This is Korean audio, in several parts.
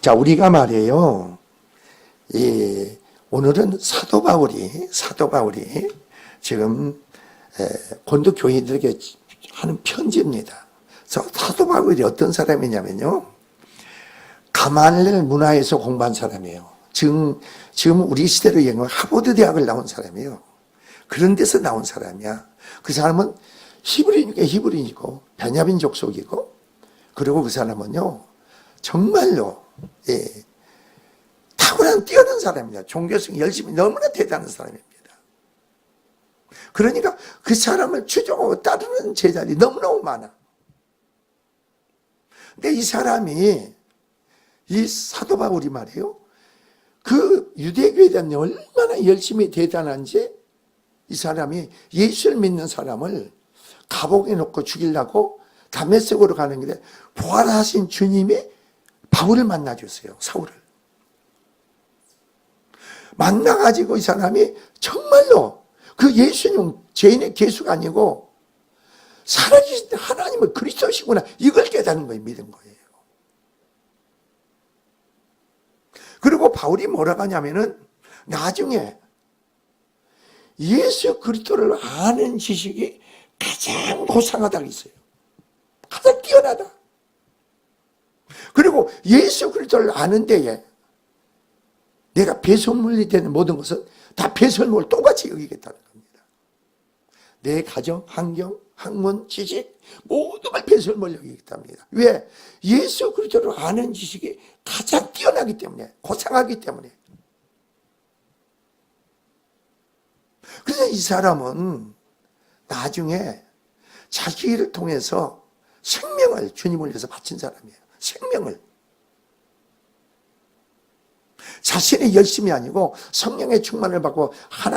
자, 우리가 말이에요. 오늘은 사도 바울이 지금 고린도 교인들에게 하는 편지입니다. 사도 바울이 어떤 사람이냐면요. 가말리엘 문화에서 공부한 사람이에요. 지금 우리 시대로 얘기하면 하버드 대학을 나온 사람이에요. 그런 데서 나온 사람이야. 그 사람은 히브리인이고 베냐민 족속이고, 그리고 그 사람은요 정말로 타고난 뛰어난 사람입니다. 종교성 열심히 너무나 대단한 사람입니다. 그러니까 그 사람을 추종하고 따르는 제자들이 너무너무 많아. 근데 이 사람이, 이 사도 바울이 말이에요, 그 유대교에 대한 얼마나 열심히 대단한지, 이 사람이 예수를 믿는 사람을 감옥에 놓고 죽이려고 다메섹으로 가는 길에 부활하신 주님이 바울을 만나줬어요. 사울을 만나가지고 이 사람이 정말로 그 예수님 죄인의 개수가 아니고 살아계신 하나님은 그리스도시구나, 이걸 깨닫는 거예요. 믿은 거예요. 그리고 바울이 뭐라고 하냐면은 나중에 예수 그리스도를 아는 지식이 가장 고상하다고 했어요. 가장 뛰어나다. 그리고 예수 그리스도를 아는 데에 내가 배설물이 되는 모든 것은 다 배설물 똑같이 여기겠다는 겁니다. 내 가정, 환경, 학문, 지식 모든 걸 배설물 여기겠답니다. 왜? 예수 그리스도를 아는 지식이 가장 뛰어나기 때문에, 고상하기 때문에. 그래서 이 사람은 나중에 자기를 통해서 생명을 주님을 위해서 바친 사람이에요. 생명을. 자신의 열심이 아니고 성령의 충만을 받고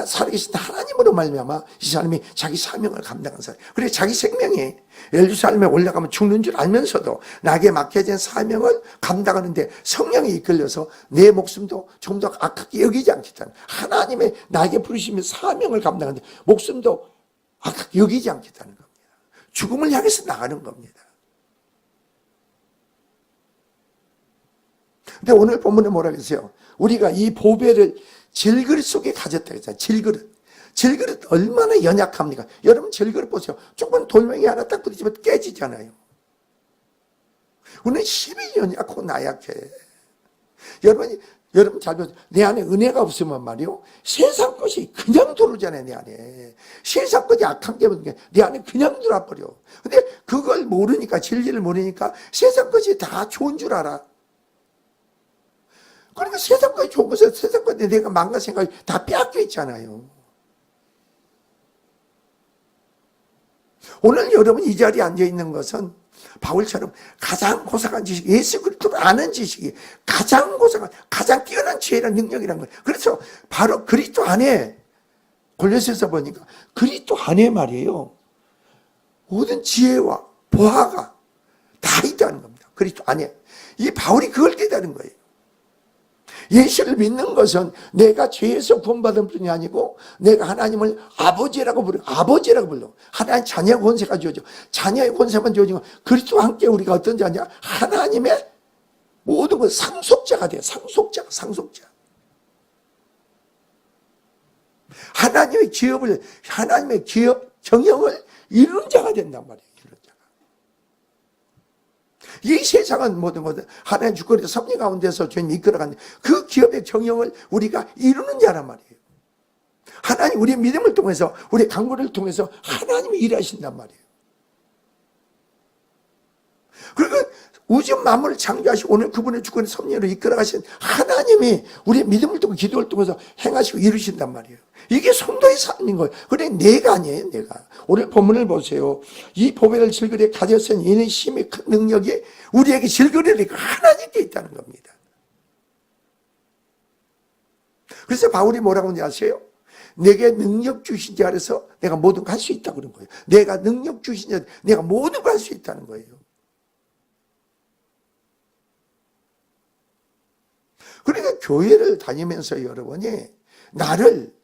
살아계신 하나님으로 말미암아 이 사람이 자기 사명을 감당한 사람. 그래서 자기 생명이 예루살렘에 올라가면 죽는 줄 알면서도 나에게 맡겨진 사명을 감당하는데 성령이 이끌려서 내 목숨도 좀 더 악하게 여기지 않겠다는, 하나님의 나에게 부르시면 사명을 감당하는데 목숨도 악하게 여기지 않겠다는 겁니다. 죽음을 향해서 나가는 겁니다. 근데 오늘 본문에 뭐라고 했어요? 우리가 이 보배를 질그릇 속에 가졌다 했잖아요. 질그릇 얼마나 연약합니까? 여러분 질그릇 보세요. 조금 돌멩이 하나 딱 부딪히면 깨지잖아요. 우리는 힘이 연약하고 나약해. 여러분 잘 보세요. 내 안에 은혜가 없으면 말이요, 세상 것이 그냥 들어오잖아요. 내 안에 세상 것이 악한 게 내 안에 그냥 들어와버려. 근데 그걸 모르니까, 진리를 모르니까 세상 것이 다 좋은 줄 알아. 그러니까 세상 것이 좋은 것은 세상 것에 내가 망가 생각이 다 빼앗겨 있잖아요. 오늘 여러분 이 자리에 앉아 있는 것은 바울처럼 가장 고상한 지식, 예수 그리스도를 아는 지식이 가장 고상한, 가장 뛰어난 지혜랑 능력이라는 거예요. 그래서 바로 그리스도 안에, 골로새서 보니까 그리스도 안에 말이에요, 모든 지혜와 보화가 다 있다는 겁니다. 그리스도 안에. 이 바울이 그걸 깨달은 거예요. 예수를 믿는 것은 내가 죄에서 구원받은 분이 아니고 내가 하나님을 아버지라고 불러. 하나님 자녀의 권세가 주어져. 자녀의 권세만 주어지고 그리스도와 함께 우리가 어떤 자냐? 하나님의 모든 것 상속자가 돼요. 상속자. 하나님의 경영을 이루는 자가 된단 말이에요. 이 세상은 모든 것은 하나님 주권에서 섭리 가운데서 주님 이끌어가는 그 기업의 경영을 우리가 이루는 자란 말이에요. 하나님, 우리의 믿음을 통해서, 우리의 강구를 통해서 하나님이 일하신단 말이에요. 그리고 우주 만물을 창조하시고 오늘 그분의 주권의 섭리로 이끌어가신 하나님이 우리의 믿음을 통해 기도를 통해서 행하시고 이루신단 말이에요. 이게 성도의 삶인 거예요. 그래, 내가 아니에요, 내가. 오늘 본문을 보세요. 이 보배를 질그릇에 가졌으니 이는 힘의 큰 능력이 우리에게 질그릇에 하나님께 있다는 겁니다. 그래서 바울이 뭐라고 하는지 아세요? 내게 능력 주신 자 아래서 내가 모든 걸 할 수 있다고 그런 거예요. 내가 능력 주신 자, 내가 모든 걸 할 수 있다는 거예요. 그러니까 교회를 다니면서 여러분이 나를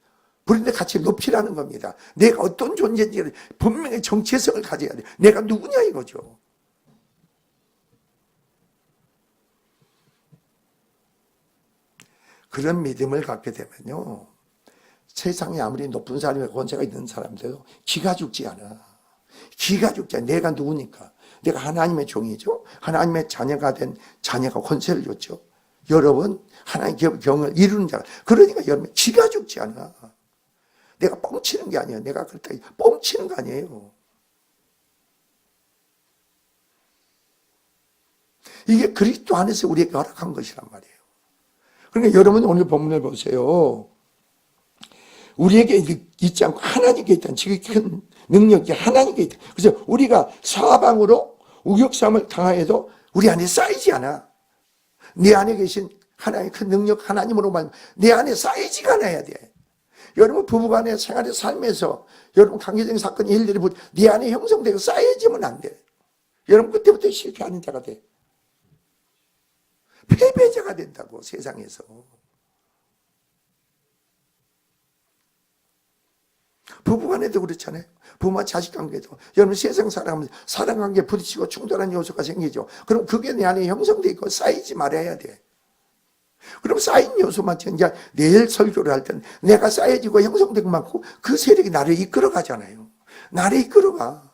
부르는데 같이 높이라는 겁니다. 내가 어떤 존재인지 분명히 정체성을 가져야 돼. 내가 누구냐 이거죠. 그런 믿음을 갖게 되면요, 세상에 아무리 높은 사람이 권세가 있는 사람들도 기가 죽지 않아. 기가 죽지 않아. 내가 누구니까? 내가 하나님의 종이죠. 하나님의 자녀가 된 자녀가 권세를 줬죠. 여러분 하나님의 경을 이루는 자가. 그러니까 여러분 기가 죽지 않아. 내가 뻥치는 게 아니야. 내가 그렇다 뻥치는 거 아니에요. 이게 그리스도 안에서 우리에게 허락한 것이란 말이에요. 그러니까 여러분 오늘 본문을 보세요. 우리에게 있지 않고 하나님께 있다는 지극히 큰 능력이 하나님께 있다. 그래서 우리가 사방으로 우격삼을 당하여도 우리 안에 쌓이지 않아. 내 안에 계신 하나님의 큰 능력 하나님으로 말하면 내 안에 쌓이지가 않아야 돼. 여러분 부부간의 생활의 삶에서 여러분 관계적인 사건이 일일이 네 안에 형성되고 쌓여지면 안 돼. 여러분 그때부터 실패하는 자가 돼. 패배자가 된다고 세상에서. 부부간에도 그렇잖아요. 부모와 자식관계도. 여러분 세상 사람은 사랑관계 부딪히고 충돌하는 요소가 생기죠. 그럼 그게 내 안에 형성되어 있고 쌓이지 말아야 돼. 그럼 쌓인 요소만 이제 내일 설교를 할 때는 내가 쌓여지고 형성되고 많고 그 세력이 나를 이끌어 가잖아요. 나를 이끌어가.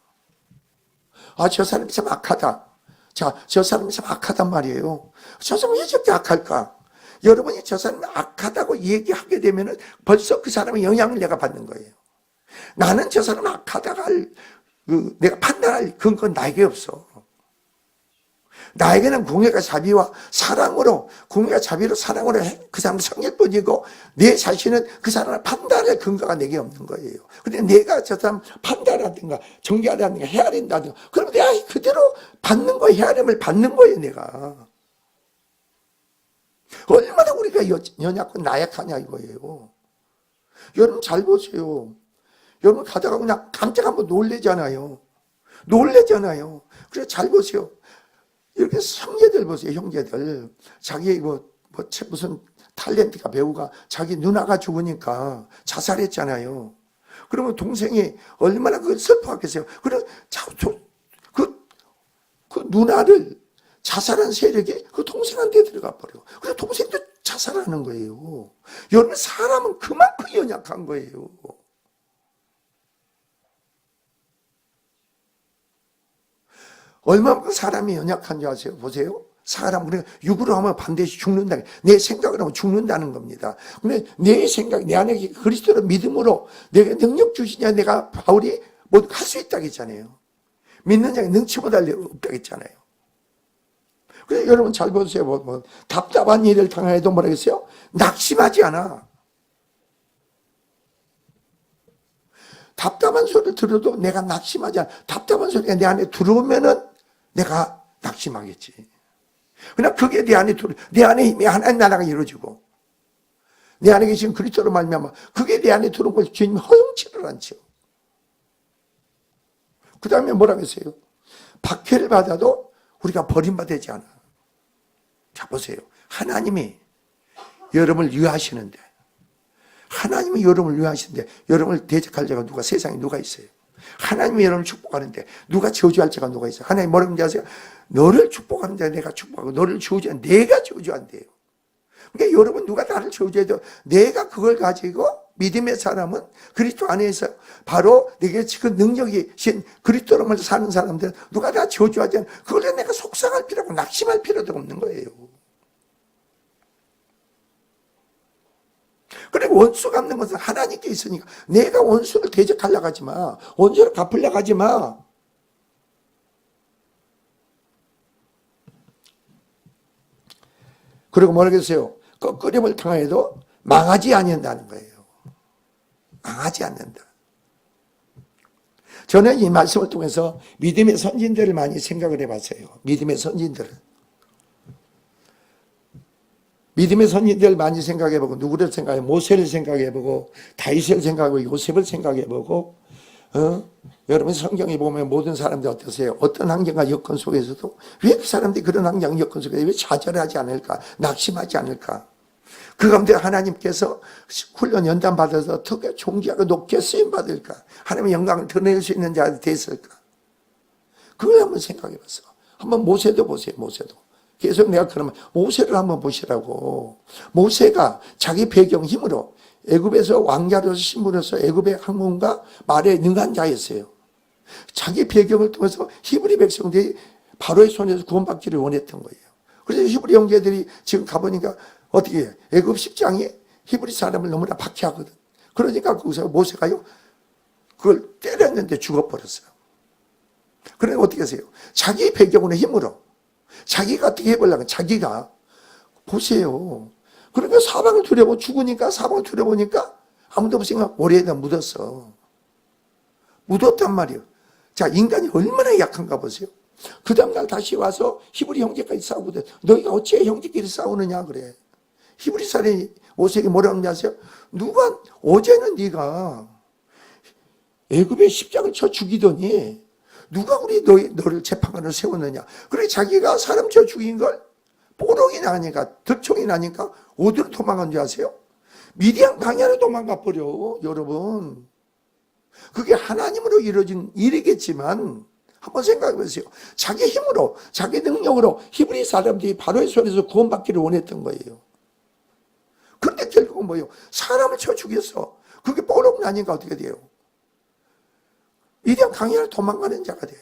아, 저 사람이 참 악하다. 자, 저 사람이 참 악하단 말이에요. 저 사람이 왜 저렇게 악할까? 여러분이 저 사람이 악하다고 얘기하게 되면은 벌써 그 사람의 영향을 내가 받는 거예요. 나는 저 사람 악하다가 내가 판단할 근거는 나에게 없어. 나에게는 궁예가 자비와 사랑으로, 궁예가 자비로 사랑으로 그 사람을 섬길 뿐이고 내 자신은 그 사람을 판단할 근거가 내게 없는 거예요. 근데 내가 저 사람 판단하든가 정죄하든가 헤아린다든가 그러면 내가 그대로 받는 거예요. 헤아림을 받는 거예요, 내가. 얼마나 우리가 연약하고 나약하냐 이거예요. 여러분 잘 보세요. 여러분 가다가 그냥 깜짝 한번 놀래잖아요. 놀래잖아요. 그래서 잘 보세요. 이렇게 형제들 보세요, 형제들. 자기 무슨 탤런트가 배우가 자기 누나가 죽으니까 자살했잖아요. 그러면 동생이 얼마나 그걸 슬퍼하겠어요. 그래서 그 누나를 자살한 세력이 그 동생한테 들어가 버려. 그래서 동생도 자살하는 거예요. 여러분 사람은 그만큼 연약한 거예요. 얼마만큼 사람이 연약한 줄 아세요? 보세요. 사람, 우리가 육으로 하면 반드시 죽는다. 내 생각으로 하면 죽는다는 겁니다. 근데 내 생각, 내 안에 그리스도를 믿음으로 내가 능력 주시냐, 내가 바울이 뭐 할 수 있다고 했잖아요. 믿는 자가 능치보다 없다고 했잖아요. 그래서 여러분 잘 보세요. 답답한 일을 당해도 뭐라 했어요? 낙심하지 않아. 답답한 소리를 들어도 내가 낙심하지 않아. 답답한 소리가 내 안에 들어오면은 내가 낙심하겠지. 그러나 그게 내 안에 힘이 하나님 나라가 이루어지고 내 안에 계신 그리스도로 말미암아 그게 내 안에 들어온 걸 주님이 허용치를 않죠. 그 다음에 뭐라고 했어요? 박해를 받아도 우리가 버림받지 않아. 자 보세요. 하나님이 여러분을 위하시는데 하나님이 여러분을 위하시는데 여러분을 대적할 자가 누가 세상에 누가 있어요? 하나님이 여러분을 축복하는데 누가 저주할 자가 누가 있어요? 하나님 뭐라고 하세요? 너를 축복하는 자 내가 축복하고 너를 저주한 내가 저주한대요. 그러니까 여러분 누가 나를 저주해도 내가 그걸 가지고 믿음의 사람은 그리스도 안에서 바로 내게 지금 능력이 신 그리스도로 사는 사람들은 누가 다 저주하지 않아. 그걸 내가 속상할 필요고 낙심할 필요도 없는 거예요. 그리고 원수 갚는 것은 하나님께 있으니까 내가 원수를 대적하려고 하지 마. 원수를 갚으려고 하지 마. 그리고 뭐라고 했어요? 꺾으림을 당해도 망하지 않는다는 거예요. 망하지 않는다. 저는 이 말씀을 통해서 믿음의 선진들을 많이 생각을 해봤어요. 믿음의 선진들을. 믿음의 선진들 많이 생각해보고 누구를 생각해 모세를 생각해보고 다윗을 생각하고 요셉을 생각해보고 여러분 성경에 보면 모든 사람들 어떠세요? 어떤 환경과 여건 속에서도 왜 그 사람들이 그런 환경 여건 속에서 왜 좌절하지 않을까? 낙심하지 않을까? 그 가운데 하나님께서 훈련 연단 받아서 특히 존귀하고 높게 쓰임 받을까? 하나님의 영광을 드러낼 수 있는 자가 됐을까? 그걸 한번 생각해 봤어. 한번 모세도 보세요. 모세도. 계속 내가 그러면 모세를 한번 보시라고. 모세가 자기 배경 힘으로 애굽에서 왕자로서 신분으로서 애굽의 학문과 말에 능한 자였어요. 자기 배경을 통해서 히브리 백성들이 바로의 손에서 구원받기를 원했던 거예요. 그래서 히브리 형제들이 지금 가보니까 어떻게 해요? 애굽 10장이 히브리 사람을 너무나 박해하거든. 그러니까 거기서 모세가요, 그걸 때렸는데 죽어버렸어요. 그러니까 어떻게 하세요? 자기 배경의 힘으로 자기가 어떻게 해보려고 자기가 보세요. 그러니까 사방을 두려워 죽으니까 사방을 두려보니까 아무도 없으니까 오래에다 묻었어. 묻었단 말이에요. 자, 인간이 얼마나 약한가 보세요. 그 다음날 다시 와서 히브리 형제까지 싸우거든. 너희가 어찌 형제끼리 싸우느냐 그래. 히브리 사람이 모세에게 뭐라고 하는지 아세요? 누가 어제는 네가 애굽에 십자가를 쳐 죽이더니 누가 우리 너를 재판관으로 세웠느냐. 그래 자기가 사람 쳐 죽인 걸 뽀록이 나니까 득총이 나니까 어디로 도망간 줄 아세요? 미디안 광야로 도망가 버려. 여러분, 그게 하나님으로 이루어진 일이겠지만 한번 생각해 보세요. 자기 힘으로 자기 능력으로 히브리 사람들이 바로의 손에서 구원받기를 원했던 거예요. 그런데 결국은 뭐예요? 사람을 쳐 죽였어. 그게 뽀록 나니까 어떻게 돼요? 미디안 광야로 도망가는 자가 돼.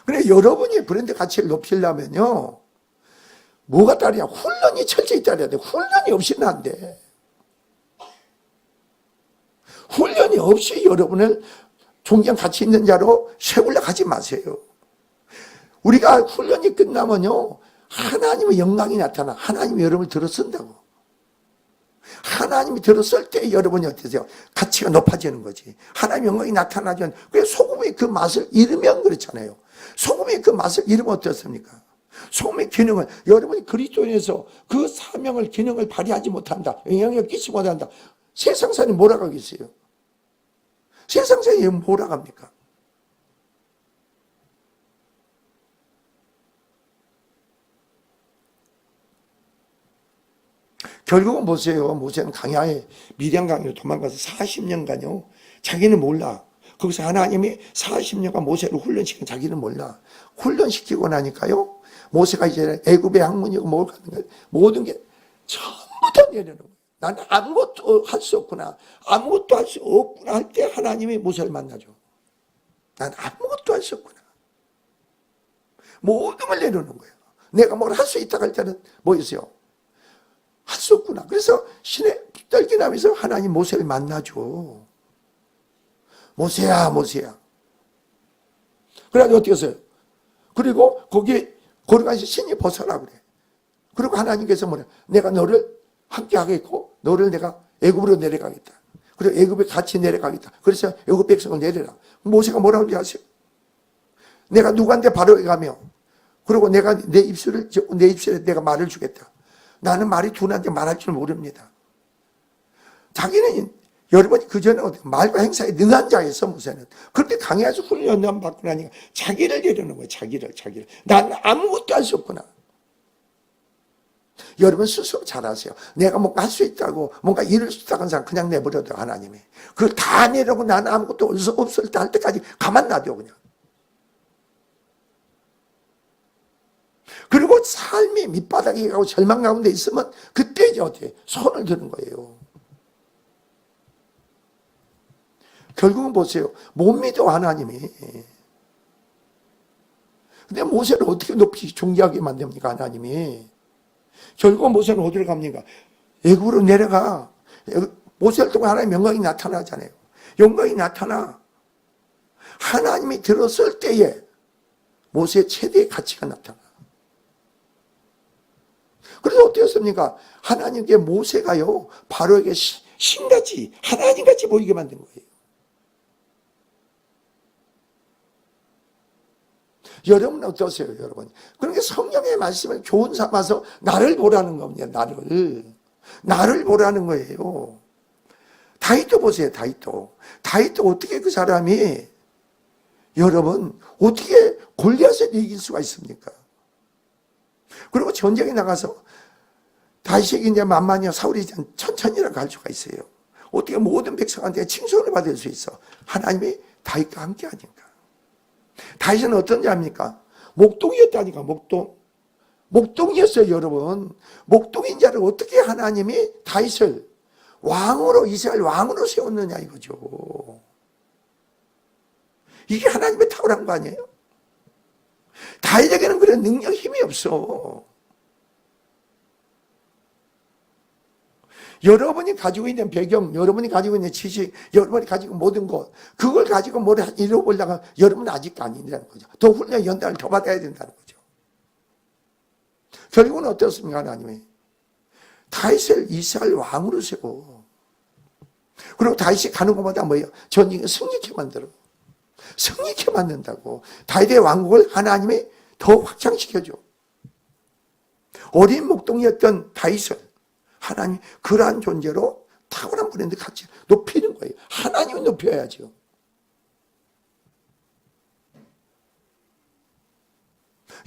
그래 여러분이 브랜드 가치를 높이려면요, 뭐가 따르냐? 훈련이 철저히 따라야 돼. 훈련이 없이는 안 돼. 훈련이 없이 여러분을 존경 가치 있는 자로 세우려 하지 마세요. 우리가 훈련이 끝나면요, 하나님의 영광이 나타나. 하나님이 여러분을 들어쓴다고. 하나님이 들었을 때 여러분이 어떠세요? 가치가 높아지는 거지. 하나님의 영광이 나타나죠. 그래서 소금의 그 맛을 잃으면 그렇잖아요. 소금의 그 맛을 잃으면 어떻습니까? 소금의 기능은 여러분이 그리스도인에서 그 사명을 기능을 발휘하지 못한다. 영향력을 끼치지 못한다. 세상 사람이 뭐라 하겠어요? 세상 사람이 뭐라 합니까? 결국은 보세요. 모세는 강야에 미디안 강야로 도망가서 40년간요. 자기는 몰라. 거기서 하나님이 40년간 모세를 훈련시킨 자기는 몰라. 훈련시키고 나니까요. 모세가 이제 애굽의 학문이고 뭘 가는 거예요. 모든 게 전부 다 내려놓은 거예요. 나는 아무것도 할 수 없구나. 아무것도 할 수 없구나 할 때 하나님이 모세를 만나죠. 난 아무것도 할 수 없구나. 모든 걸 내려놓는 거예요. 내가 뭘 할 수 있다고 할 때는 뭐였어요? 할 수 없구나. 그래서 신의 떨기나면서 하나님 모세를 만나죠. 모세야, 모세야. 그래가지고 어떻게 했어요? 그리고 거기 걸어가서 신이 벗어라 그래. 그리고 하나님께서 뭐래? 내가 너를 함께 하겠고 너를 내가 애굽으로 내려가겠다. 그리고 애굽에 같이 내려가겠다. 그래서 애굽 백성을 내려라. 모세가 뭐라고 하는지 아세요? 내가 누구한테 바로에 가며 그리고 내가 내 입술에 내가 말을 주겠다. 나는 말이 둔한테 말할 줄 모릅니다. 자기는 여러분이 그전에 말과 행사에 능한 자였어. 모세는. 그런데 강야에서 훈련 받고 나니까 자기를 내려놓은 거예요. 자기를. 나는 아무것도 할 수 없구나. 여러분 스스로 잘 아세요. 내가 뭔가 할 수 있다고 뭔가 이룰 수 있다고 하는 사람 그냥 내버려둬. 하나님이. 그걸 다 내려고 나는 아무것도 없을 때 할 때까지 가만 놔둬 그냥. 그리고 삶이 밑바닥에 가고 절망 가운데 있으면 그때 이제 어떻게 손을 드는 거예요. 결국은 보세요. 못 믿어 하나님이. 근데 모세를 어떻게 높이 존귀하게 만듭니까 하나님이. 결국은 모세는 어디로 갑니까? 애굽으로 내려가. 모세를 통해 하나님의 영광이 나타나잖아요. 영광이 나타나. 하나님이 들었을 때에 모세의 최대의 가치가 나타나. 그래서 어떻게 했습니까? 하나님께 모세가요, 바로에게 신같이, 하나님같이 보이게 만든 거예요. 여러분은 어떠세요, 여러분? 그러니까 성령의 말씀을 교훈 삼아서 나를 보라는 겁니다, 나를 보라는 거예요. 다윗도 보세요, 다윗도 어떻게 그 사람이, 여러분, 어떻게 골리앗을 이길 수가 있습니까? 그리고 전쟁에 나가서 다윗에게 이제 만만이야 사울이 천천히라고 할 수가 있어요. 어떻게 모든 백성한테 칭송을 받을 수 있어? 하나님이 다윗과 함께 하니까. 다윗은 어떤 자입니까? 목동이었다니까. 목동이었어요, 여러분. 목동인 자를 어떻게 하나님이 다윗을 왕으로, 이스라엘 왕으로 세웠느냐 이거죠. 이게 하나님의 탁월한 거 아니에요? 다윗에게는 그런 능력, 힘이 없어. 여러분이 가지고 있는 배경, 여러분이 가지고 있는 지식, 여러분이 가지고 있는 모든 것, 그걸 가지고 뭘 이뤄보려고 여러분은 아직 아니라는 거죠. 더 훈련, 연단을 더 받아야 된다는 거죠. 결국은 어떻습니까, 하나님이? 다윗을 이스라엘 왕으로 세고, 그리고 다윗이 가는 곳마다 뭐예요? 전쟁을 승리케 만들어. 승리케 만든다고. 다윗의 왕국을 하나님이 더 확장시켜줘. 어린 목동이었던 다윗을 하나님 그러한 존재로 탁월한 브랜드 가치 높이는 거예요. 하나님은 높여야죠.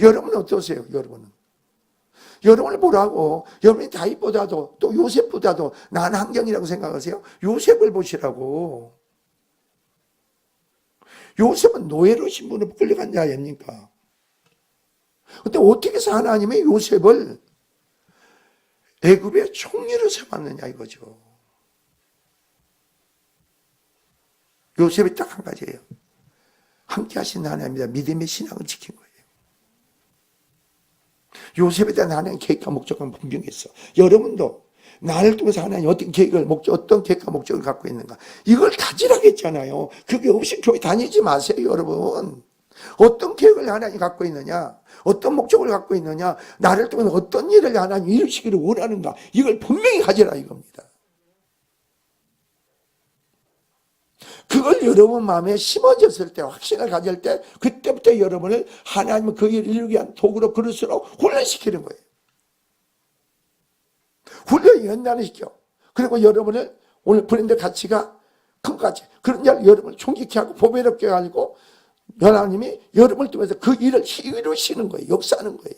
여러분은 어떠세요? 여러분을 보라고. 여러분이 다윗보다도 또 요셉보다도 나은 환경이라고 생각하세요? 요셉을 보시라고. 요셉은 노예로 신분으로 끌려간 자 아닙니까? 근데 어떻게 해서 하나님이 요셉을 애굽의 총리로 세웠느냐 이거죠. 요셉이 딱 한 가지예요. 함께 하신 하나님이다. 믿음의 신앙을 지킨 거예요. 요셉에 대한 하나님의 계획과 목적은 분명했어. 여러분도 나를 통해서 하나님 어떤 계획을, 어떤 계획과 목적을 갖고 있는가. 이걸 가지라고 했잖아요. 그게 없이 교회 다니지 마세요, 여러분. 어떤 계획을 하나님 갖고 있느냐, 어떤 목적을 갖고 있느냐, 나를 통해서 어떤 일을 하나님 이루시기를 원하는가, 이걸 분명히 가지라 이겁니다. 그걸 여러분 마음에 심어졌을 때, 확신을 가질 때, 그때부터 여러분을 하나님은 그 일을 이루기 위한 도구로 그릇으로 훈련시키는 거예요. 훈련이 연단을 시켜. 그리고 여러분을 오늘 브랜드 가치가 큰 가치, 그런 날 여러분을 존귀케 하고 보배롭게 하고 하나님이 여러분을 통해서 그 일을 이루시는 거예요. 역사하는 거예요.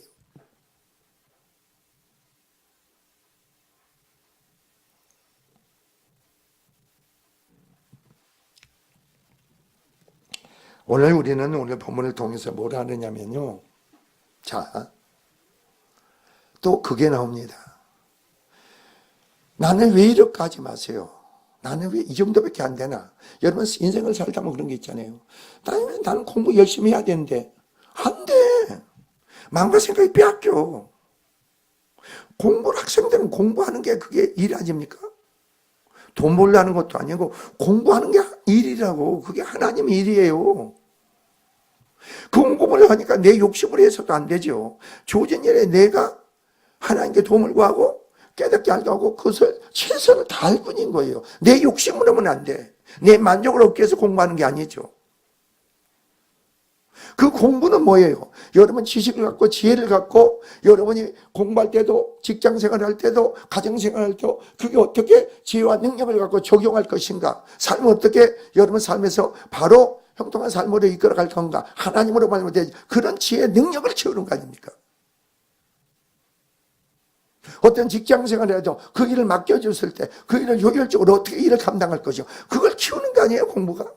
오늘 우리는 오늘 본문을 통해서 뭘 하느냐면요. 자, 또 그게 나옵니다. 나는 왜 이렇게 하지 마세요. 나는 왜 이 정도밖에 안 되나? 여러분 인생을 살다 보면 그런 게 있잖아요. 나는 공부 열심히 해야 되는데 안 돼. 마음과 생각이 빼앗겨. 학생들은 공부하는 게 그게 일 아닙니까? 돈 벌려는 것도 아니고 공부하는 게 일이라고. 그게 하나님의 일이에요. 그 공부를 하니까 내 욕심으로 해서도 안 되죠. 주어진 일에 내가 하나님께 도움을 구하고 깨닫게 알게 하고 그것을 최선을 다할 뿐인 거예요. 내 욕심으로 하면 안 돼. 내 만족을 얻기 위해서 공부하는 게 아니죠. 그 공부는 뭐예요? 여러분 지식을 갖고 지혜를 갖고 여러분이 공부할 때도 직장생활 할 때도 가정생활 할 때도 그게 어떻게 지혜와 능력을 갖고 적용할 것인가, 삶을 어떻게 여러분 삶에서 바로 형통한 삶으로 이끌어갈 건가, 하나님으로 말하면 되지. 그런 지혜 능력을 키우는 거 아닙니까? 어떤 직장생활을 해도 그 일을 맡겨줬을 때 그 일을 효율적으로 어떻게 일을 감당할 것이요, 그걸 키우는 거 아니에요, 공부가?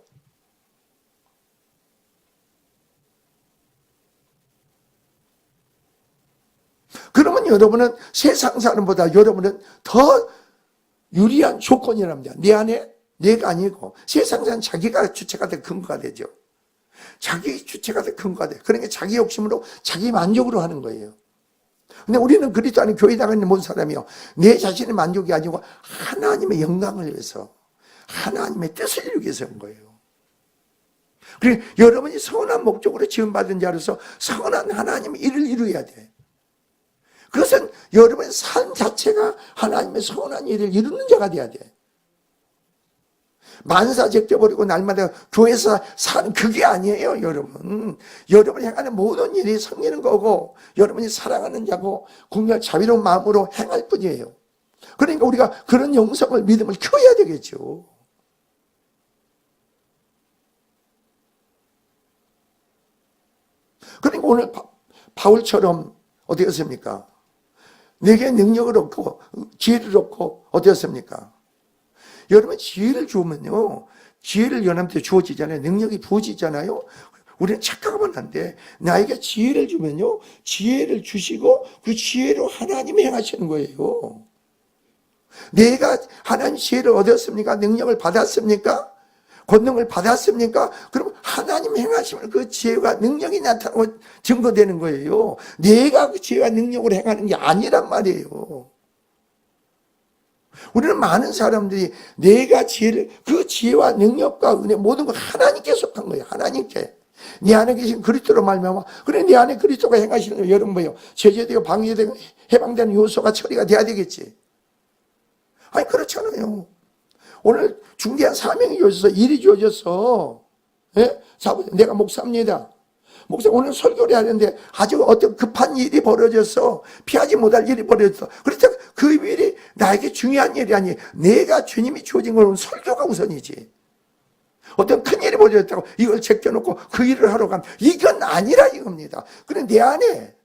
그러면 여러분은 세상 사람보다 여러분은 더 유리한 조건이랍니다. 내 안에 내가 아니고 세상 사람 자기가 주체가 돼 근거가 되죠. 자기 주체가 돼 근거가 돼. 그러니까 자기 욕심으로 자기 만족으로 하는 거예요. 근데 우리는 그리스도 안에 교회 나가는 모든 사람이요, 내 자신의 만족이 아니고 하나님의 영광을 위해서, 하나님의 뜻을 이루기 위해서 한 거예요. 그리고 여러분이 선한 목적으로 지원받은 자로서 선한 하나님의 일을 이루어야 돼. 그것은 여러분의 삶 자체가 하나님의 선한 일을 이루는 자가 돼야 돼. 만사 제껴버리고 날마다 교회에서 사는 그게 아니에요, 여러분. 여러분이 행하는 모든 일이 섬기는 거고 여러분이 사랑하는 자고 국률 자비로운 마음으로 행할 뿐이에요. 그러니까 우리가 그런 영성을, 믿음을 키워야 되겠죠. 그러니까 오늘 바울처럼 어디였습니까? 내게 능력을 얻고 지혜를 얻고 어디였습니까? 여러분 지혜를 주면요, 지혜를 연합때 주어지잖아요. 능력이 부어지잖아요. 우리는 착각하면 안 돼. 나에게 지혜를 주면요, 지혜를 주시고 그 지혜로 하나님이 행하시는 거예요. 내가 하나님 지혜를 얻었습니까? 능력을 받았습니까? 권능을 받았습니까? 그럼 하나님 행하시면 그 지혜와 능력이 나타나고 증거되는 거예요. 내가 그 지혜와 능력으로 행하는 게 아니란 말이에요. 우리는 많은 사람들이 내가 지혜를, 그 지혜와 능력과 은혜 모든 걸 하나님께 속한 거예요. 하나님께. 네 안에 계신 그리스도로 말미암아. 그래, 네 안에 그리스도가 행하시는 거 여러분 뭐예요? 제재되고 방해되고 해방되는 요소가 처리가 돼야 되겠지. 아니 그렇잖아요. 오늘 중대한 사명이 주어져서 일이 주어져서, 예? 자, 내가 목사입니다. 목사 오늘 설교를 하는데 아주 어떤 급한 일이 벌어져서 피하지 못할 일이 벌어졌어. 그렇다고 그 일이 나에게 중요한 일이 아니, 내가 주님이 주어진 건 설교가 우선이지. 어떤 큰 일이 벌어졌다고 이걸 제껴놓고 그 일을 하러 가면 이건 아니라 이겁니다. 그런데 내 안에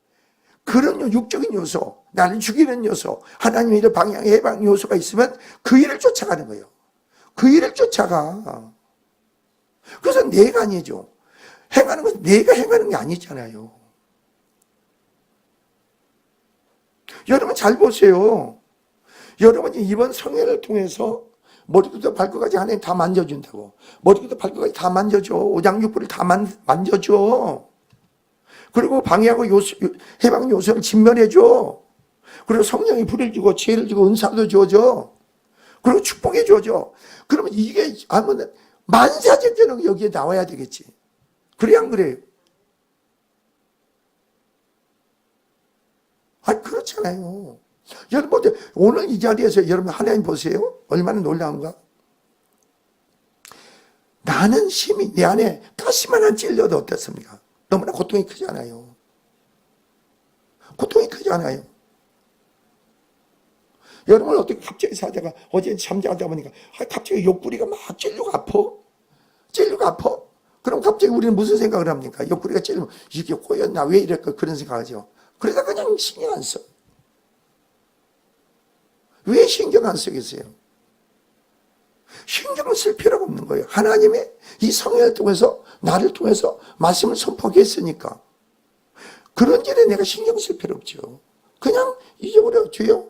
그런 육적인 요소, 나를 죽이는 요소, 하나님의 일을 방향, 해방 요소가 있으면 그 일을 쫓아가는 거예요. 그 일을 쫓아가. 그래서 내가 아니죠. 행하는 것은 내가 행하는 게 아니잖아요. 여러분 잘 보세요. 여러분이 이번 성회를 통해서 머리부터 발끝까지 하나님 다 만져준다고. 머리부터 발끝까지 다 만져줘. 오장육부를 다 만져줘. 그리고 방해하고 요소, 해방 요소를 진멸해줘. 그리고 성령이 불을 주고 지혜를 주고 은사도 줘줘. 그리고 축복해 줘줘. 그러면 이게 하면 만사적으로 여기에 나와야 되겠지. 그래 안 그래요? 아니 그렇잖아요. 여러분 오늘 이 자리에서 여러분 하나님 보세요. 얼마나 놀라운가? 나는 심히 내 안에 가시만 한 찔려도 어떻습니까? 너무나 고통이 크잖아요. 고통이 크잖아요. 여러분 어떻게 갑자기 사다가 어제 잠자다 보니까 갑자기 옆구리가 막 찔려가 아파? 찔려가 아파? 그럼 갑자기 우리는 무슨 생각을 합니까? 옆구리가 찔리면 이게 꼬였나? 왜 이럴까? 그런 생각하죠. 그러다 그냥 신경 안 써. 왜 신경 안 쓰겠어요? 신경을 쓸 필요가 없는 거예요. 하나님의 이 성령을 통해서 나를 통해서 말씀을 선포했으니까 그런 일에 내가 신경 쓸 필요 없죠. 그냥 잊어버려 줘요.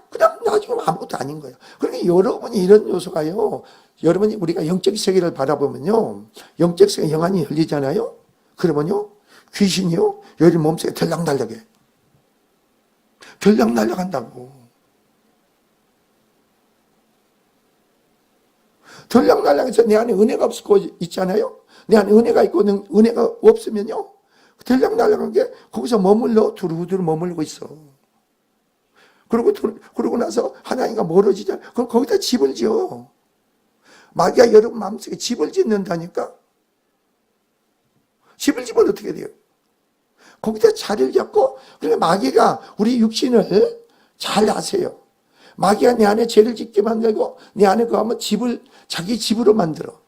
그냥 나중에 아무것도 아닌 거예요. 그러니까 여러분이 이런 요소가요. 여러분이 우리가 영적 세계를 바라보면요. 영적 세계 영안이 열리잖아요. 그러면요. 귀신이요. 여러분 몸속에 들락날락해. 들락날락한다고. 들락날락해서 내 안에 은혜가 없을 거 있잖아요. 내 안에 은혜가 있고 은혜가 없으면요. 들락날락한 게 거기서 머물러 두루두루 머물고 있어. 그러고 나서 하나님과 멀어지잖아요. 그럼 거기다 집을 지어. 마귀가 여러분 마음속에 집을 짓는다니까. 집을 지면 어떻게 돼요? 거기다 자리를 잡고, 그러니까 마귀가 우리 육신을 잘 아세요. 마귀가 내 안에 죄를 짓게 만들고 내 안에 그 하면 집을 자기 집으로 만들어.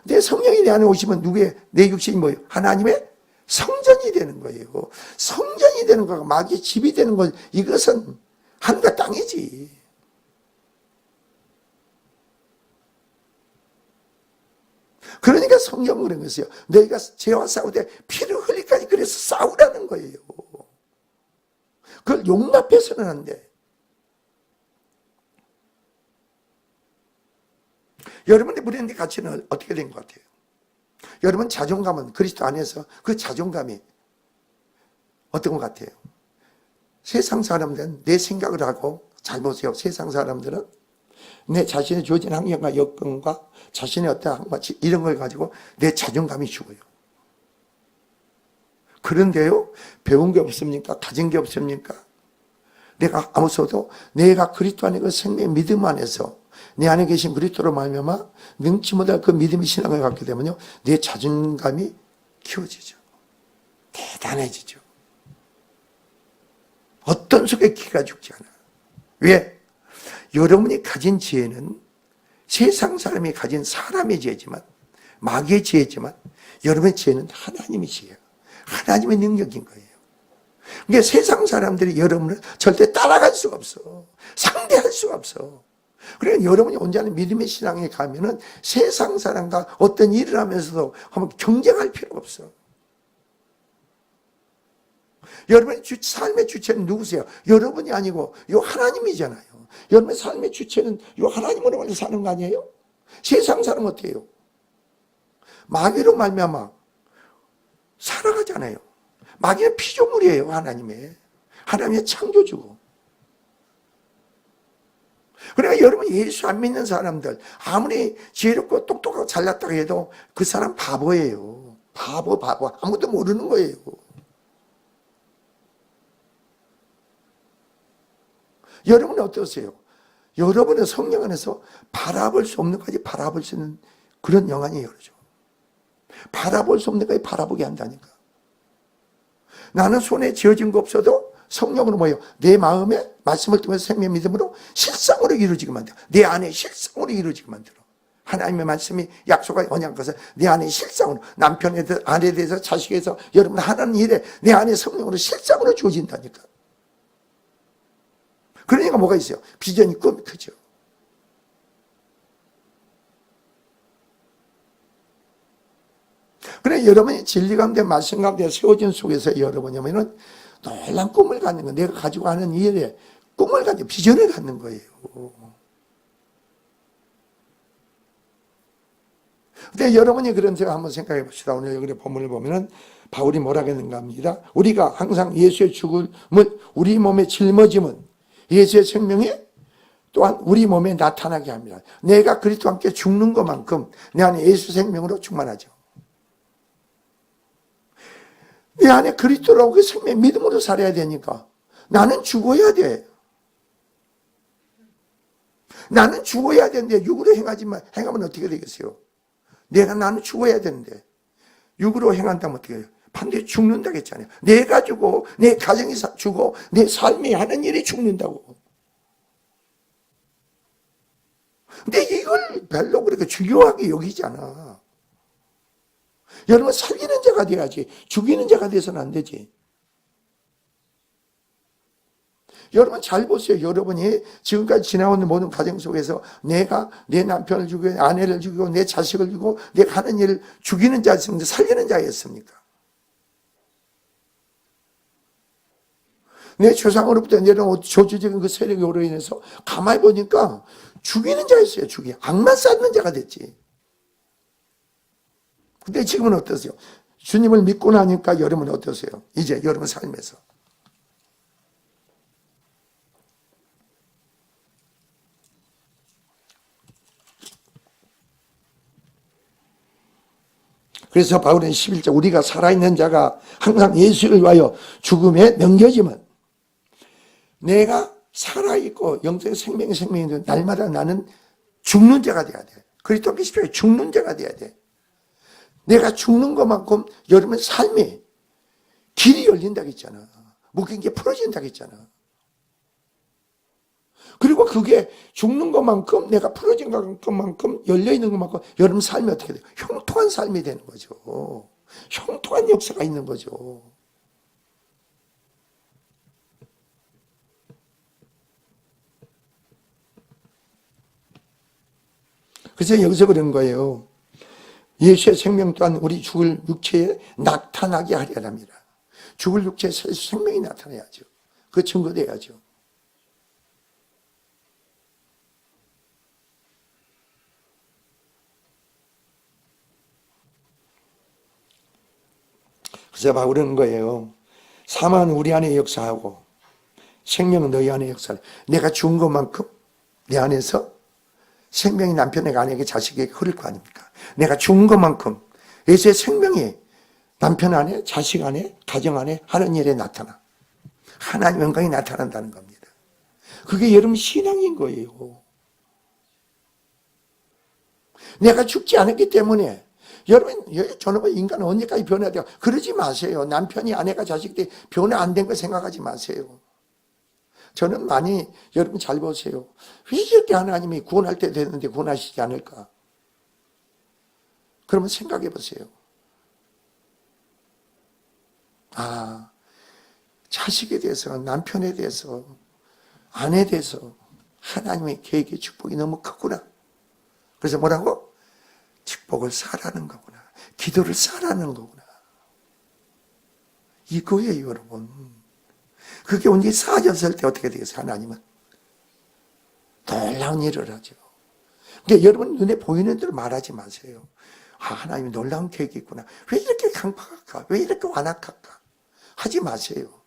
내 성령이 내 안에 오시면 누구의 내 육신이 뭐예요? 하나님의 성전이 되는 거예요. 성전이 되는 거가 마귀의 집이 되는 거. 이것은 하늘과 땅이지. 그러니까 성경은 그런 것이요. 너희가 죄와 싸우되 피를 흘리까지 그래서 싸우라는 거예요. 그걸 용납해서는 안 돼. 여러분의 브랜드 가치는 어떻게 된 것 같아요? 여러분 자존감은 그리스도 안에서 그 자존감이 어떤 것 같아요? 세상 사람들은 내 생각을 하고, 잘 보세요. 세상 사람들은 내 자신의 주어진 환경과 여건과 자신의 어떠한 이런 걸 가지고 내 자존감이 죽어요. 그런데요, 배운 게 없습니까? 가진 게 없습니까? 내가 아무서도 내가 그리스도 안에 그 생명의 믿음 안에서 내 안에 계신 그리스도로 말미암아 능치 못할 그 믿음의 신앙을 갖게 되면요, 내 자존감이 키워지죠. 대단해지죠. 어떤 속에 기가 죽지 않아. 왜? 여러분이 가진 지혜는 세상 사람이 가진 사람의 지혜지만, 마귀의 지혜지만, 여러분의 지혜는 하나님의 지혜예요. 하나님의 능력인 거예요. 그러니까 세상 사람들이 여러분을 절대 따라갈 수가 없어. 상대할 수가 없어. 그러니까 여러분이 온전한 믿음의 신앙에 가면은 세상 사람과 어떤 일을 하면서도 한번 경쟁할 필요가 없어. 여러분의 삶의 주체는 누구세요? 여러분이 아니고 요 하나님이잖아요. 여러분의 삶의 주체는 요 하나님으로 사는 거 아니에요? 세상 사람 어때요? 마귀로 말미암아 살아가잖아요. 마귀는 피조물이에요. 하나님의 창조주고. 그러니까 여러분 예수 안 믿는 사람들 아무리 지혜롭고 똑똑하고 잘났다고 해도 그 사람 바보예요. 바보 아무도 모르는 거예요. 여러분은 어떠세요? 여러분은 성령 안에서 바라볼 수 없는 것까지 바라볼 수 있는 그런 영안이에요. 그러죠. 바라볼 수 없는 것까지 바라보게 한다니까. 나는 손에 지어진 거 없어도 성령으로 뭐예요? 내 마음에 말씀을 통해서 생명 믿음으로 실상으로 이루어지게 만들어. 내 안에 실상으로 이루어지게 만들어. 하나님의 말씀이 약속한 언약 것을 내 안에 실상으로, 남편에 대해서, 아내에 대해서, 자식에 대해서 여러분 하는 일에 내 안에 성령으로 실상으로 주어진다니까. 그러니까 뭐가 있어요? 비전이 꿈이 크죠. 그래 여러분이 진리 가운데 말씀 가운데 세워진 속에서 여러분이면은 놀란 꿈을 갖는 거, 내가 가지고 하는 일에 꿈을 갖는 비전을 갖는 거예요. 근데 여러분이 그런 생각 한번 생각해 봅시다. 오늘 여기 본문을 보면은 바울이 뭐라고 했는가 합니다. 우리가 항상 예수의 죽음은 우리 몸에 짊어짐은 예수의 생명이 또한 우리 몸에 나타나게 합니다. 내가 그리스도와 함께 죽는 것만큼 내 안에 예수 생명으로 충만하죠. 내 안에 그리스도라고 그 생명 믿음으로 살아야 되니까 나는 죽어야 돼. 나는 죽어야 되는데 육으로 행하면 어떻게 되겠어요? 나는 죽어야 되는데 육으로 행한다면 어떻게 해요? 반드시 죽는다고 했잖아요. 내가 죽고 내 가정이 죽고 내 삶이 하는 일이 죽는다고. 근데 이걸 별로 그렇게 중요하게 여기잖아. 여러분 살리는 자가 돼야지 죽이는 자가 돼서는 안 되지. 여러분 잘 보세요. 여러분이 지금까지 지나오는 모든 가정 속에서 내가 내 남편을 죽이고 아내를 죽이고 내 자식을 죽이고 내가 하는 일을 죽이는 자였습니까? 살리는 자였습니까? 내 조상으로부터 내려온 저주적인 그 세력으로 인해서 가만히 보니까 죽이는 자였어요. 악만 쌓는 자가 됐지. 근데 지금은 어떠세요? 주님을 믿고 나니까 여러분은 어떠세요? 이제 여러분 삶에서. 그래서 바울은 11절 우리가 살아있는 자가 항상 예수를 위하여 죽음에 넘겨지면 내가 살아있고 영적인 생명이 날마다 나는 죽는 자가 돼야 돼. 그리스도 십자가에 죽는 자가 돼야 돼. 내가 죽는 것만큼 여러분 삶이 길이 열린다고 했잖아. 묶인 게 풀어진다고 했잖아. 그리고 그게 죽는 것만큼 내가 풀어진 것만큼 열려있는 것만큼 여러분 삶이 어떻게 돼요? 형통한 삶이 되는 거죠. 형통한 역사가 있는 거죠. 그래서 여기서 그런 거예요. 예수의 생명 또한 우리 죽을 육체에 나타나게 하려 합니다. 죽을 육체에 생명이 나타나야죠. 그 증거돼야죠. 그래서 바울은 거예요. 사망은 우리 안에 역사하고 생명은 너희 안에 역사해. 내가 죽은 것만큼 내 안에서 생명이 남편에게 아내에게 자식에게 흐를 거 아닙니까? 내가 죽은 것만큼 예수의 생명이 남편 안에 자식 안에 가정 안에 하는 일에 나타나. 하나님 영광이 나타난다는 겁니다. 그게 여러분 신앙인 거예요. 내가 죽지 않았기 때문에 여러분 저는 인간은 언제까지 변화돼요? 그러지 마세요. 남편이 아내가 자식들이 변화 안 된 거 생각하지 마세요. 저는 많이 여러분 잘 보세요. 왜 이렇게 하나님이 구원할 때 됐는데 구원하시지 않을까? 그러면 생각해 보세요. 자식에 대해서 남편에 대해서 아내에 대해서 하나님의 계획의 축복이 너무 크구나. 그래서 뭐라고? 축복을 사라는 거구나. 기도를 사라는 거구나. 이거예요, 여러분. 그게 언제 사졌을 때 어떻게 되겠어요, 하나님은? 놀라운 일을 하죠. 그러니까 여러분 눈에 보이는 대로 말하지 마세요. 아, 하나님이 놀라운 계획이 있구나. 왜 이렇게 강팍할까? 왜 이렇게 완악할까? 하지 마세요.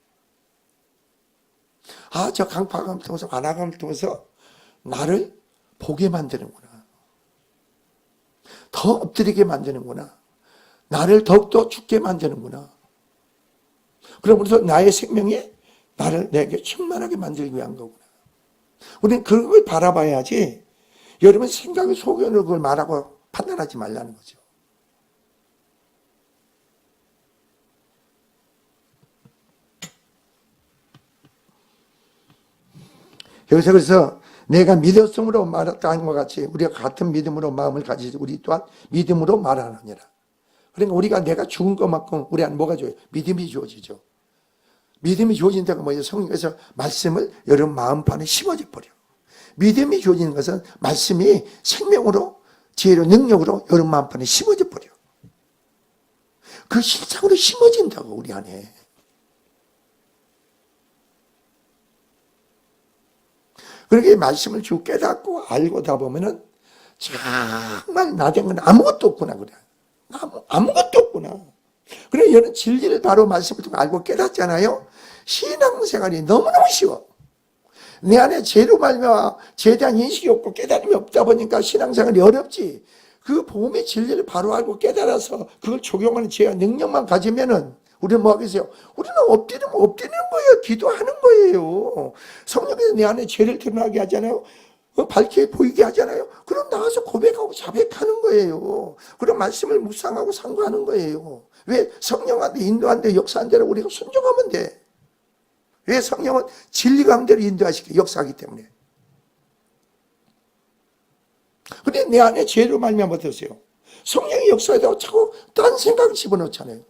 아, 저 강팍함을 통해서, 완악함을 통해서 나를 보게 만드는구나. 더 엎드리게 만드는구나. 나를 더욱더 죽게 만드는구나. 그러면서 나의 생명에 나를 내게 충만하게 만들기 위한 거구나. 우리는 그걸 바라봐야지 여러분 생각이 속여는 그걸 말하고 판단하지 말라는 거죠. 여기서 그래서 내가 믿었음으로 말했다는 것 같이 우리가 같은 믿음으로 마음을 가지지 우리 또한 믿음으로 말하느니라. 그러니까 우리가 내가 죽은 것만큼 우리 안에 뭐가 줘요? 믿음이 주어지죠. 믿음이 주어진다고 뭐예요? 성령께서 말씀을 여러분 마음판에 심어져 버려. 믿음이 주어지는 것은 말씀이 생명으로 지혜로 능력으로 여러분 마음판에 심어져 버려. 그 실상으로 심어진다고 우리 안에. 그렇게 말씀을 쭉 깨닫고 알고다 보면은 정말 나된 건 아무것도 없구나 그래. 아무것도 없구나. 그래 여러분 진리를 바로 말씀을 통해 알고 깨닫잖아요. 신앙생활이 너무너무 쉬워. 내 안에 죄로 말미암아 죄에 대한 인식이 없고 깨달음이 없다 보니까 신앙생활이 어렵지. 그 복음의 진리를 바로 알고 깨달아서 그걸 적용하는 죄와 능력만 가지면은 우리는 뭐 하겠어요? 우리는 엎드리는 거예요. 기도하는 거예요. 성령께서 내 안에 죄를 드러나게 하잖아요. 밝게 보이게 하잖아요. 그럼 나와서 고백하고 자백하는 거예요. 그럼 말씀을 묵상하고 상고하는 거예요. 왜? 성령한테 인도한 대 역사한 대로 우리가 순종하면 돼. 왜? 성령은 진리 가운데로 인도하시게 역사하기 때문에. 근데 내 안에 죄로 말미암아 어떠세요? 성령이 역사하다고 자꾸 딴 생각을 집어넣잖아요.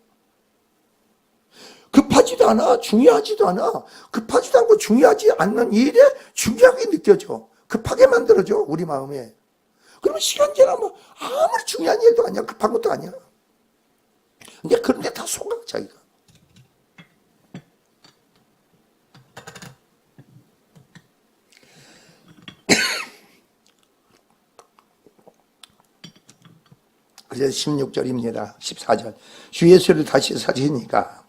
급하지도 않아. 중요하지도 않아. 급하지도 않고 중요하지 않는 일에 중요하게 느껴져. 급하게 만들어줘. 우리 마음에. 그러면 시간 지나면 아무리 중요한 일도 아니야. 급한 것도 아니야. 근데 그런데 다 속아 자기가. 그래서 16절입니다. 14절. 주 예수를 다시 살리니까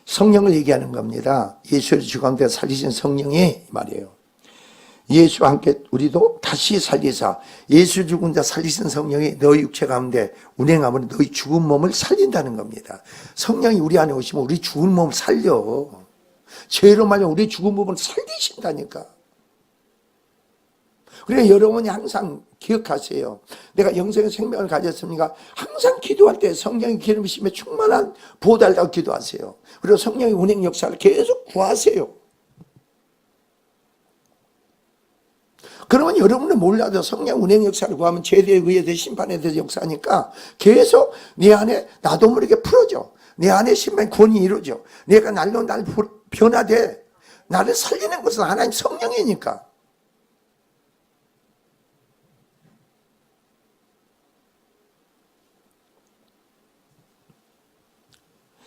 성령을 얘기하는 겁니다. 예수를 주 가운데 살리신 성령이 말이에요. 예수와 함께 우리도 다시 살리사 예수 죽은 자 살리신 성령이 너희 육체 가운데 운행하면 너희 죽은 몸을 살린다는 겁니다. 성령이 우리 안에 오시면 우리 죽은 몸을 살려. 죄로 말하면 우리 죽은 몸을 살리신다니까. 그러니까 여러분이 항상 기억하세요. 내가 영생의 생명을 가졌습니까? 항상 기도할 때 성령의 기름부심에 충만한 보호달라고 기도하세요. 그리고 성령의 운행 역사를 계속 구하세요. 그러면 여러분은 몰라도 성령 운행 역사를 구하면 죄에 의해 심판에 대해서 역사하니까 계속 내 안에 나도 모르게 풀어져. 내 안에 심판의 구원이 이루어져. 내가 날로 날 변화돼. 나를 살리는 것은 하나님 성령이니까.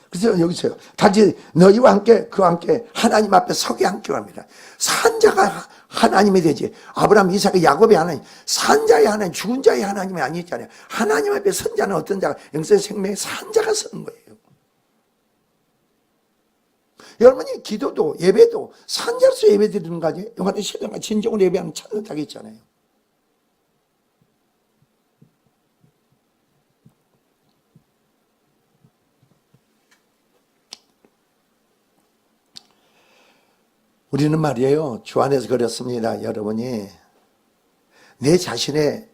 그래서 여기서요. 다시 너희와 함께 그와 함께 하나님 앞에 서게 함께 합니다. 산자가 하나님이 되지. 아브라함, 이삭, 야곱의 하나님, 산자의 하나님, 죽은 자의 하나님이 아니잖아요. 하나님 앞에 선 자는 어떤 자가? 영생 생명의 산자가 서는 거예요. 여러분이 기도도 예배도 산자로서 예배 드리는 거 아니에요? 요한의 신령과 진정으로 예배하는 찾는다고 했잖아요. 우리는 말이에요. 주 안에서 그렇습니다. 여러분이 내 자신의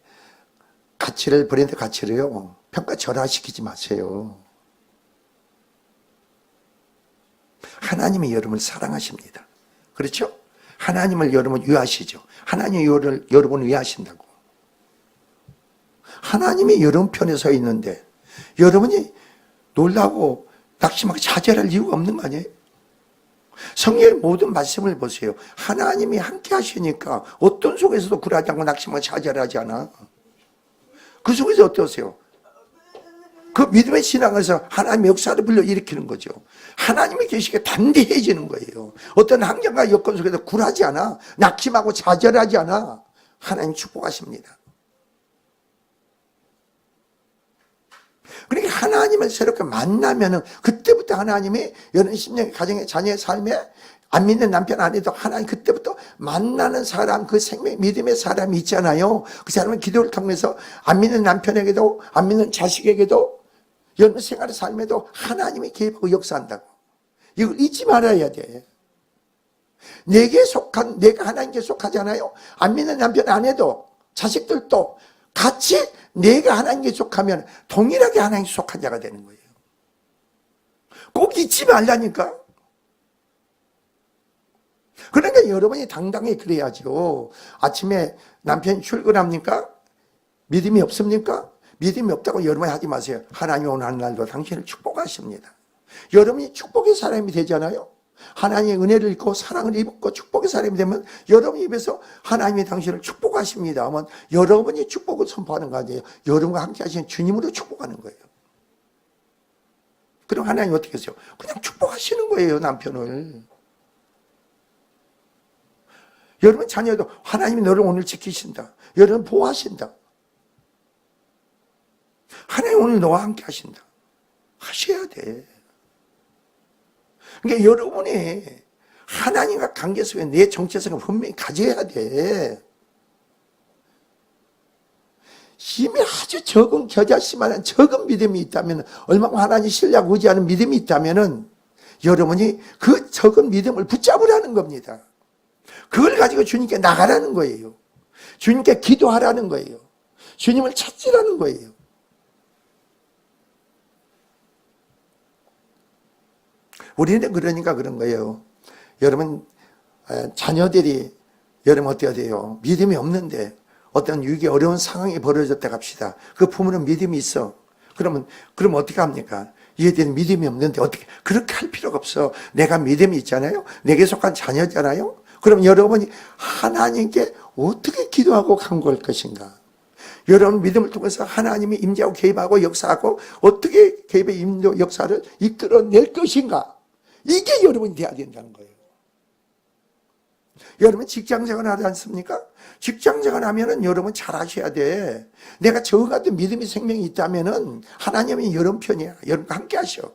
가치를 브랜드 가치를요. 평가절하시키지 마세요. 하나님이 여러분을 사랑하십니다. 그렇죠? 하나님을 여러분 위하시죠. 하나님이 여러분을 위하신다고. 하나님이 여러분 편에 서 있는데 여러분이 놀라고 낙심하고 좌절할 이유가 없는 거 아니에요? 성경의 모든 말씀을 보세요. 하나님이 함께 하시니까 어떤 속에서도 굴하지 않고 낙심하고 좌절하지 않아. 그 속에서 어떠세요? 그 믿음의 신앙에서 하나님의 역사를 불러일으키는 거죠. 하나님이 계시기에 담대해지는 거예요. 어떤 환경과 여건 속에서 굴하지 않아. 낙심하고 좌절하지 않아. 하나님 축복하십니다. 그러니까 하나님을 새롭게 만나면은 그때부터 하나님이 여러 10년 가정의 자녀의 삶에 안 믿는 남편 아내도 하나님 그때부터 만나는 사람, 그 생명 믿음의 사람이 있잖아요. 그 사람은 기도를 통해서 안 믿는 남편에게도 안 믿는 자식에게도 여러분 생활의 삶에도 하나님이 개입하고 역사한다고. 이걸 잊지 말아야 돼. 내게 속한, 내가 하나님께 속하잖아요. 안 믿는 남편 아내도 자식들도 같이 내가 하나님께 속하면 동일하게 하나님께 속한 자가 되는 거예요. 꼭 잊지 말라니까. 그러니까 여러분이 당당히 그래야죠. 아침에 남편이 출근합니까? 믿음이 없습니까? 믿음이 없다고 여러분이 하지 마세요. 하나님 오늘 하늘날도 당신을 축복하십니다. 여러분이 축복의 사람이 되잖아요. 하나님의 은혜를 입고 사랑을 입고 축복의 사람이 되면 여러분 입에서 하나님이 당신을 축복하십니다 하면 여러분이 축복을 선포하는 거 아니에요. 여러분과 함께 하시는 주님으로 축복하는 거예요. 그럼 하나님 어떻게 하세요? 그냥 축복하시는 거예요. 남편을. 여러분 자녀도 하나님이 너를 오늘 지키신다. 여러분 보호하신다. 하나님 오늘 너와 함께 하신다. 하셔야 돼. 그러니까 여러분이 하나님과 관계 속에 내 정체성을 분명히 가져야 돼. 힘이 아주 적은 겨자씨만한 적은 믿음이 있다면, 얼마나 하나님 신뢰하고 의지하는 믿음이 있다면 여러분이 그 적은 믿음을 붙잡으라는 겁니다. 그걸 가지고 주님께 나가라는 거예요. 주님께 기도하라는 거예요. 주님을 찾으라는 거예요. 우리는 그러니까 그런 거예요. 여러분 자녀들이 여러분 어때야 돼요? 믿음이 없는데 어떤 위기 어려운 상황이 벌어졌다 갑시다. 그 부모는 믿음이 있어. 그럼 어떻게 합니까? 이에 대한 믿음이 없는데 어떻게 그렇게 할 필요가 없어. 내가 믿음이 있잖아요. 내게 속한 자녀잖아요. 그럼 여러분이 하나님께 어떻게 기도하고 간구할 것인가? 여러분 믿음을 통해서 하나님이 임재하고 개입하고 역사하고 어떻게 개입의 임도 역사를 이끌어낼 것인가? 이게 여러분이 돼야 된다는 거예요. 여러분 직장생활 하지 않습니까? 직장생활 하면은 여러분 잘 하셔야 돼. 내가 저 같은 믿음의 생명이 있다면은 하나님이 여러분 편이야. 여러분과 함께 하셔.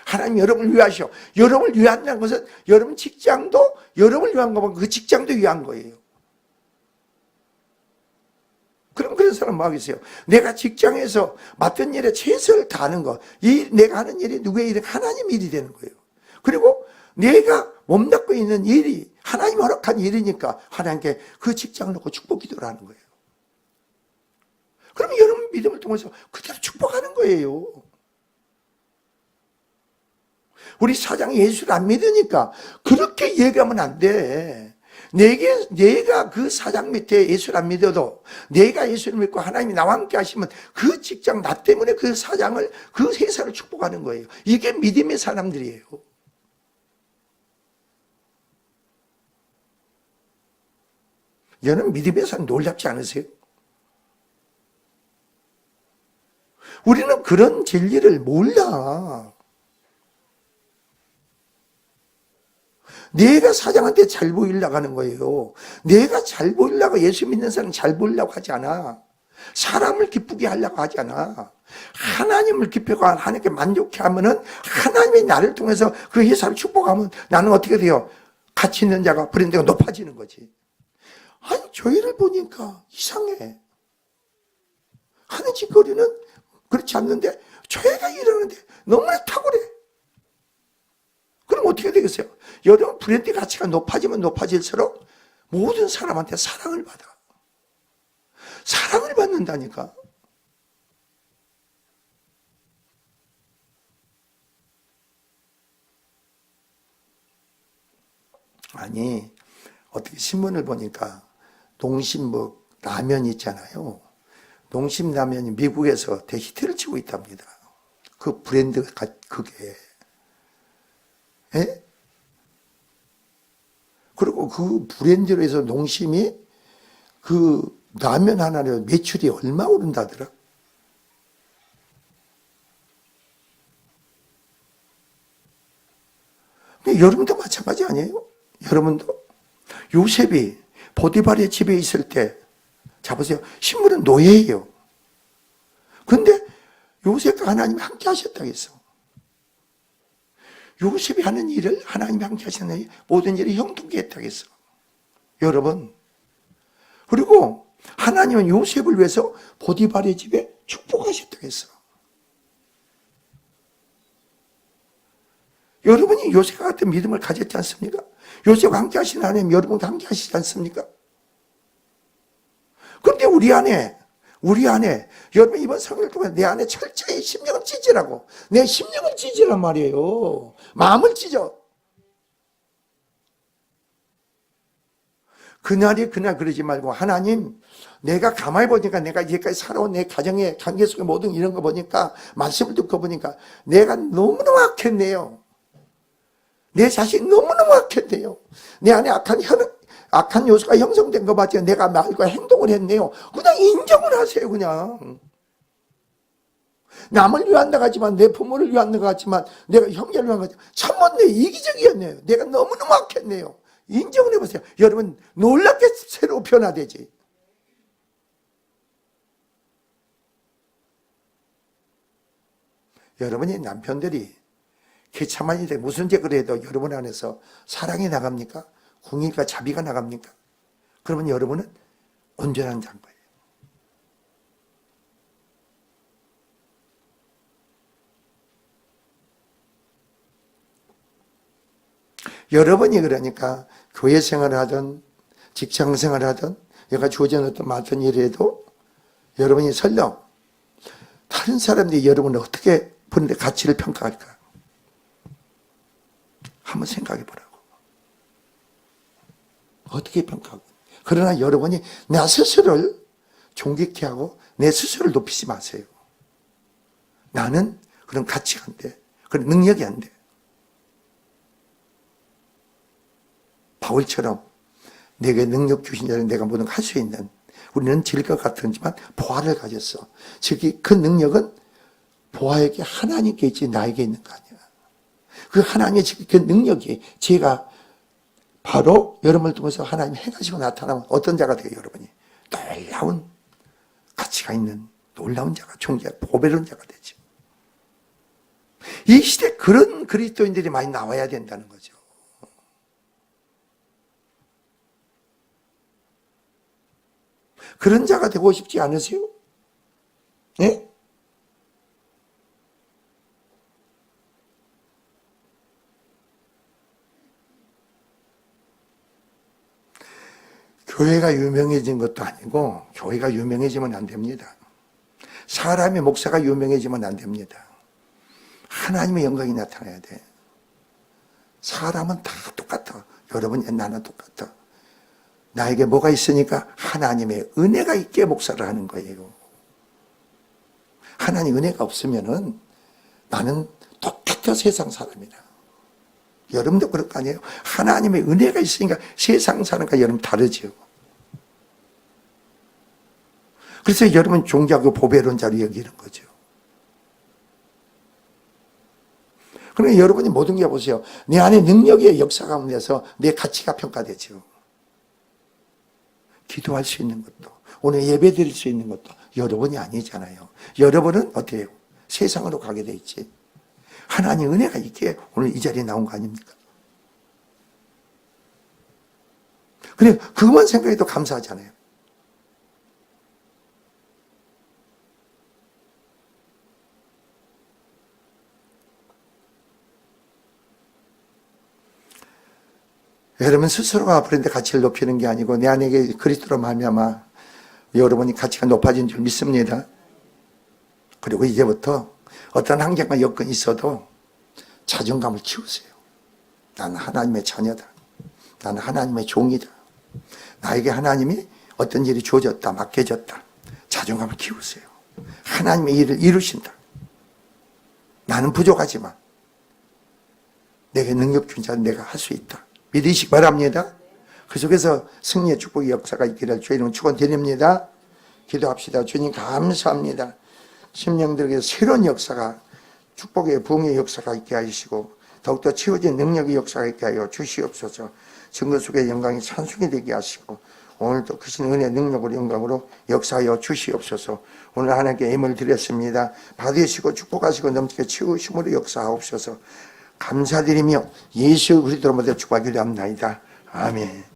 하나님 여러분을 위하셔. 여러분을 위한다는 것은 여러분 직장도 여러분을 위한 거면 그 직장도 위한 거예요. 그럼 그런 사람 뭐 하겠어요? 내가 직장에서 맡은 일에 최선을 다하는 거. 내가 하는 일이 누구의 일이 하나님 일이 되는 거예요. 그리고 내가 몸담고 있는 일이 하나님 허락한 일이니까 하나님께 그 직장을 놓고 축복 기도를 하는 거예요. 그러면 여러분 믿음을 통해서 그대로 축복하는 거예요. 우리 사장이 예수를 안 믿으니까 그렇게 얘기하면 안 돼. 내가 그 사장 밑에 예수를 안 믿어도 내가 예수를 믿고 하나님이 나와 함께 하시면 그 직장 나 때문에 그 사장을 그 회사를 축복하는 거예요. 이게 믿음의 사람들이에요. 여러분 믿음의 사람 놀랍지 않으세요? 우리는 그런 진리를 몰라. 내가 사장한테 잘 보이려고 하는 거예요. 내가 잘 보이려고 예수 믿는 사람 잘 보이려고 하지 않아. 사람을 기쁘게 하려고 하지 않아. 하나님을 기쁘게 하고 하나님께 만족해 하면은 하나님이 나를 통해서 그 회사를 축복하면 나는 어떻게 돼요? 가치 있는 자가 브랜드가 높아지는 거지. 아니 저희를 보니까 이상해. 하는 짓거리는 그렇지 않는데 저희가 이러는데 너무나 탁월해. 그럼 어떻게 되겠어요? 여러분 브랜드 가치가 높아지면 높아질수록 모든 사람한테 사랑을 받아. 사랑을 받는다니까. 아니 어떻게 신문을 보니까 농심 라면 있잖아요. 농심 라면이 미국에서 대히트를 치고 있답니다. 그 브랜드가 그게. 예? 그리고 그 브랜드로 해서 농심이 그 라면 하나로 매출이 얼마 오른다더라. 여러분도 마찬가지 아니에요? 여러분도 요셉이 보디발의 집에 있을 때, 자 보세요. 신분은 노예예요. 근데 요셉과 하나님이 함께 하셨다고 했어. 요셉이 하는 일을 하나님이 함께 하셨는데 모든 일을 형통케 했다고 했어. 여러분, 그리고 하나님은 요셉을 위해서 보디발의 집에 축복하셨다고 했어. 여러분이 요셉과 같은 믿음을 가졌지 않습니까? 요셉과 함께 하신 하나님 여러분과 함께 하시지 않습니까? 그런데 우리 안에 여러분 이번 설교를 통해 내 안에 철저히 심령을 찢으라고. 내 심령을 찢으란 말이에요. 마음을 찢어. 그날이 그날 그러지 말고, 하나님, 내가 가만히 보니까, 내가 이제까지 살아온 내 가정의 관계 속의 모든 이런 거 보니까, 말씀을 듣고 보니까 내가 너무너무 악했네요. 내 자신 너무너무 악했네요. 내 안에 악한 요소가 형성된 거 맞죠? 내가 말과 행동을 했네요. 그냥 인정을 하세요. 그냥 남을 위한다 하지만, 내 부모를 위한다 하지만, 내가 형제를 위한 거지, 참았네, 이기적이었네요. 내가 너무너무 악했네요. 인정을 해보세요. 여러분, 놀랍게 새로 변화되지. 여러분이 남편들이 개차만 일에 무슨 죄를 해도 여러분 안에서 사랑이 나갑니까? 궁일과 자비가 나갑니까? 그러면 여러분은 온전한 자인 거예요. 여러분이 그러니까 교회 생활을 하든 직장 생활을 하든 여가 주어진 어떤 맡은 일을 해도 여러분이 설령 다른 사람들이 여러분을 어떻게 보는데 가치를 평가할까? 한번 생각해 보라고. 어떻게 평가하고. 그러나 여러분이 나 스스로를 존귀케 하고 내 스스로를 높이지 마세요. 나는 그런 가치가 안 돼. 그런 능력이 안 돼. 바울처럼 내게 능력 주신 자는 내가 모든 걸 할 수 있는, 우리는 질것 같지만 보화를 가졌어. 즉 그 능력은 보화에게 하나님께 있지 나에게 있는 거 아니야. 그 하나님의 그 능력이 제가 바로 여러분을 통해서 하나님 행하시고 나타나면 어떤 자가 돼요? 여러분이 놀라운 가치가 있는 놀라운 자가, 존귀한 보배로운 자가 되죠. 이 시대에 그런 그리스도인들이 많이 나와야 된다는 거죠. 그런 자가 되고 싶지 않으세요? 네? 교회가 유명해진 것도 아니고 교회가 유명해지면 안 됩니다. 사람의 목사가 유명해지면 안 됩니다. 하나님의 영광이 나타나야 돼. 사람은 다 똑같아. 여러분 나는 똑같아. 나에게 뭐가 있으니까 하나님의 은혜가 있게 목사를 하는 거예요. 하나님 은혜가 없으면은 나는 똑같아 세상 사람이라. 여러분도 그럴 거 아니에요? 하나님의 은혜가 있으니까 세상 사람과 여러분 다르죠. 그래서 여러분 존귀하고 보배로운 자로 여기는 거죠. 그러니까 여러분이 모든 게 보세요. 내 안에 능력의 역사 가운데서 내 가치가 평가되죠. 기도할 수 있는 것도, 오늘 예배 드릴 수 있는 것도 여러분이 아니잖아요. 여러분은 어때요? 세상으로 가게 돼 있지. 하나님 은혜가 있기에 오늘 이 자리에 나온 거 아닙니까? 그래, 그것만 생각해도 감사하잖아요. 여러분 스스로가 브랜드 가치를 높이는 게 아니고 내 안에 그리스도로 말미암아 여러분이 가치가 높아진 줄 믿습니다. 그리고 이제부터 어떤 환경과 여건이 있어도 자존감을 키우세요. 나는 하나님의 자녀다. 나는 하나님의 종이다. 나에게 하나님이 어떤 일이 주어졌다, 맡겨졌다. 자존감을 키우세요. 하나님의 일을 이루신다. 나는 부족하지만 내게 능력 준 자는 내가 할 수 있다. 믿으시기 바랍니다. 그 속에서 승리의 축복의 역사가 있기를 주의 이름 축원드립니다. 기도합시다. 주님 감사합니다. 심령들에게 새로운 역사가, 축복의 부흥의 역사가 있게 하시고 더욱더 치워진 능력의 역사가 있게 하여 주시옵소서. 증거 속의 영광이 찬송이 되게 하시고 오늘도 크신 은혜 능력으로 영광으로 역사하여 주시옵소서. 오늘 하나님께 예물 드렸습니다. 받으시고 축복하시고 넘치게 치우심으로 역사하옵소서. 감사드리며 예수 그리스도로 모두 축복하기를 합나이다. 아멘.